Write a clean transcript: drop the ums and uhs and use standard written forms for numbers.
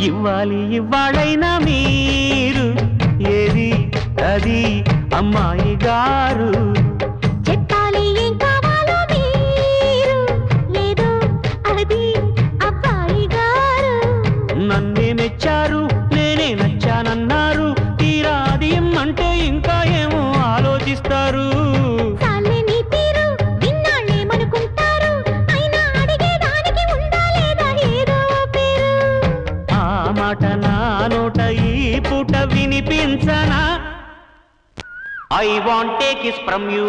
ఇవ్వాలి ఇవ్వాళైనా మీరు ఏది అది అమ్మాయి గారు చెప్పాలి ఏం కావాలో మీరు ఏదో అది అబ్బాయి గారు నన్నే మెచ్చారు నేనే నచ్చానన్నారు తీరా అది అంటే ఇంకా ఏమో ఆలోచిస్తారు చాలే నీ తీరు విన్నాళ్ళేమనుకుంటారు అయినా అడిగేదానికి ఉందా లేదా ఏదో పేరు ఆ మాట నా నోట ఈ పూట వినిపించనా I want take kiss from you